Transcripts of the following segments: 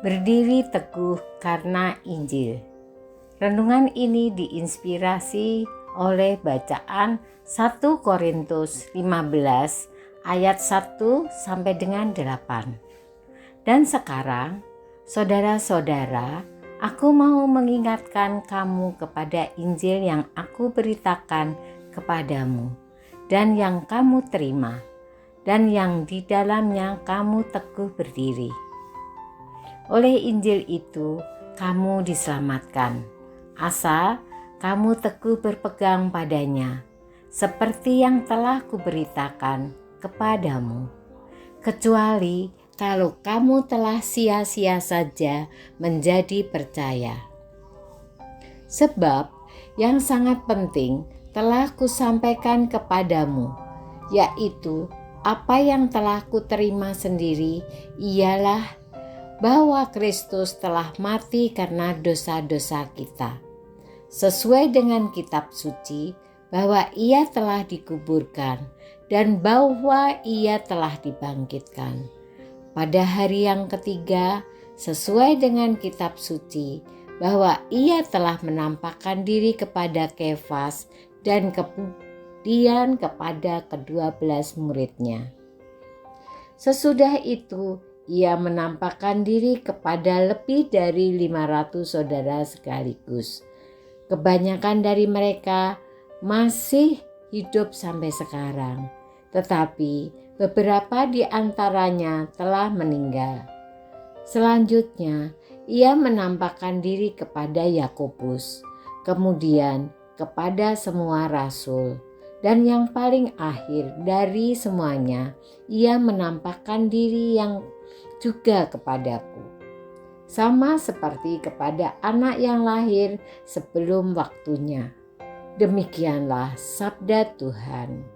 Berdiri teguh karena Injil. Renungan ini diinspirasi oleh bacaan 1 Korintus 15 ayat 1 sampai dengan 8. Dan sekarang, saudara-saudara, aku mau mengingatkan kamu kepada Injil yang aku beritakan kepadamu dan yang kamu terima, dan yang di dalamnya kamu teguh berdiri. Oleh Injil itu, kamu diselamatkan, asal kamu teguh berpegang padanya, seperti yang telah kuberitakan kepadamu. Kecuali kalau kamu telah sia-sia saja menjadi percaya. Sebab yang sangat penting telah kusampaikan kepadamu, yaitu apa yang telah kuterima sendiri ialah bahwa Kristus telah mati karena dosa-dosa kita. Sesuai dengan kitab suci, bahwa ia telah dikuburkan dan bahwa ia telah dibangkitkan pada hari yang ketiga, sesuai dengan kitab suci, bahwa ia telah menampakkan diri kepada Kefas dan kemudian kepada ke-12 muridnya. Sesudah itu, ia menampakkan diri kepada lebih dari 500 saudara sekaligus. Kebanyakan dari mereka masih hidup sampai sekarang, tetapi beberapa di antaranya telah meninggal. Selanjutnya, ia menampakkan diri kepada Yakobus, kemudian kepada semua rasul, dan yang paling akhir dari semuanya, ia menampakkan diri yang juga kepadaku, sama seperti kepada anak yang lahir sebelum waktunya. Demikianlah sabda Tuhan.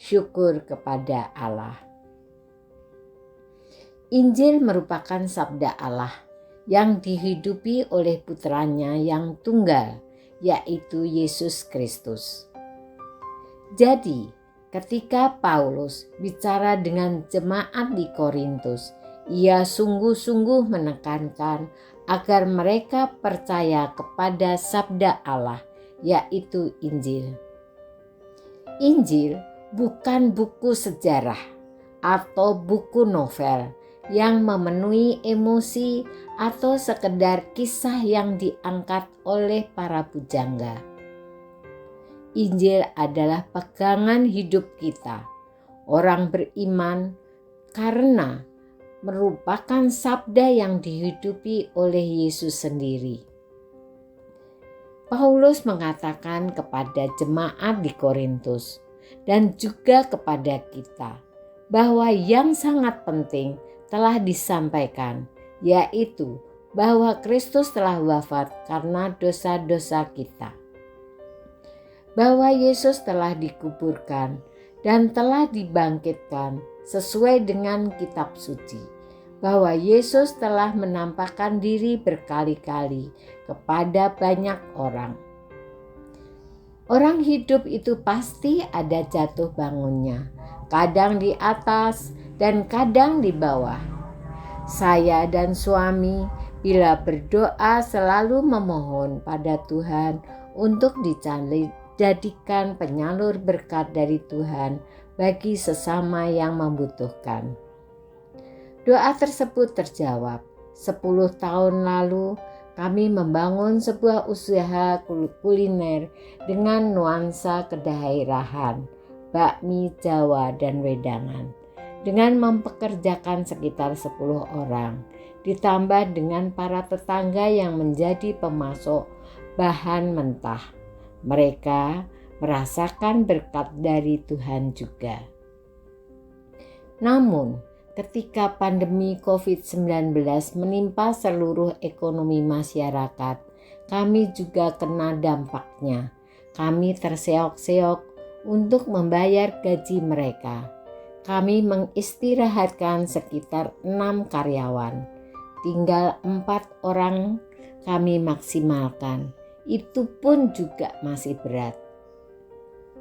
Syukur kepada Allah. Injil merupakan sabda Allah yang dihidupi oleh putranya yang tunggal, yaitu Yesus Kristus. Jadi, ketika Paulus bicara dengan jemaat di Korintus, ia sungguh-sungguh menekankan agar mereka percaya kepada sabda Allah, yaitu Injil. Injil bukan buku sejarah atau buku novel yang memenuhi emosi atau sekedar kisah yang diangkat oleh para pujangga. Injil adalah pegangan hidup kita, orang beriman, karena merupakan sabda yang dihidupi oleh Yesus sendiri. Paulus mengatakan kepada jemaat di Korintus dan juga kepada kita bahwa yang sangat penting telah disampaikan, yaitu bahwa Kristus telah wafat karena dosa-dosa kita, bahwa Yesus telah dikuburkan dan telah dibangkitkan sesuai dengan kitab suci, bahwa Yesus telah menampakkan diri berkali-kali kepada banyak orang. Orang hidup itu pasti ada jatuh bangunnya, kadang di atas dan kadang di bawah. Saya dan suami bila berdoa selalu memohon pada Tuhan untuk dijadikan penyalur berkat dari Tuhan bagi sesama yang membutuhkan. Doa tersebut terjawab. 10 tahun lalu kami membangun sebuah usaha kuliner dengan nuansa kedaerahan, bakmi Jawa dan wedangan, dengan mempekerjakan sekitar 10 orang, ditambah dengan para tetangga yang menjadi pemasok bahan mentah. Mereka merasakan berkat dari Tuhan juga. Namun, ketika pandemi COVID-19 menimpa seluruh ekonomi masyarakat, kami juga kena dampaknya. Kami terseok-seok untuk membayar gaji mereka. Kami mengistirahatkan sekitar 6 karyawan. Tinggal 4 orang kami maksimalkan. Itu pun juga masih berat.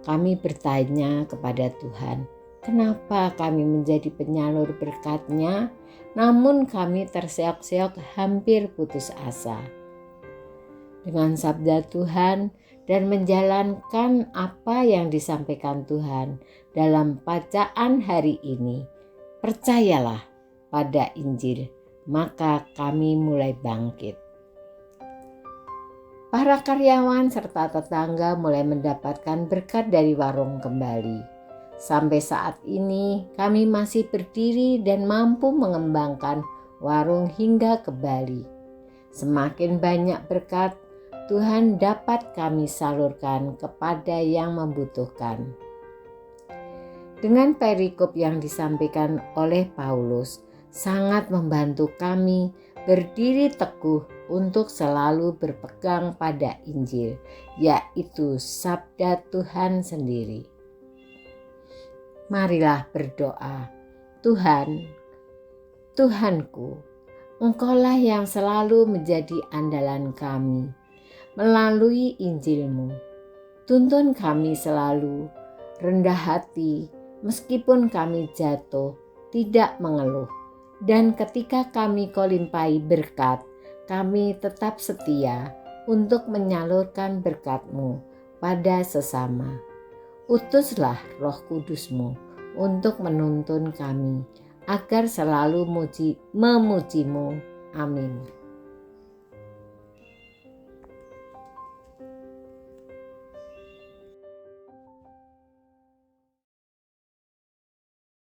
Kami bertanya kepada Tuhan, Kenapa kami menjadi penyalur berkat-Nya, namun kami terseok-seok hampir putus asa? Dengan sabda Tuhan dan menjalankan apa yang disampaikan Tuhan dalam bacaan hari ini, percayalah pada Injil, maka kami mulai bangkit. Para karyawan serta tetangga mulai mendapatkan berkat dari warung kembali. Sampai saat ini kami masih berdiri dan mampu mengembangkan warung hingga ke Bali. Semakin banyak berkat Tuhan dapat kami salurkan kepada yang membutuhkan. Dengan perikop yang disampaikan oleh Paulus, sangat membantu kami berdiri teguh untuk selalu berpegang pada Injil, yaitu sabda Tuhan sendiri. Marilah berdoa. Tuhan, Tuhanku, Engkaulah yang selalu menjadi andalan kami. Melalui Injil-Mu, tuntun kami selalu rendah hati, meskipun kami jatuh, tidak mengeluh. Dan ketika kami Kau limpahi berkat, kami tetap setia untuk menyalurkan berkat-Mu pada sesama. Utuslah Roh Kudus-Mu untuk menuntun kami, agar selalu memuji-Mu. Amin.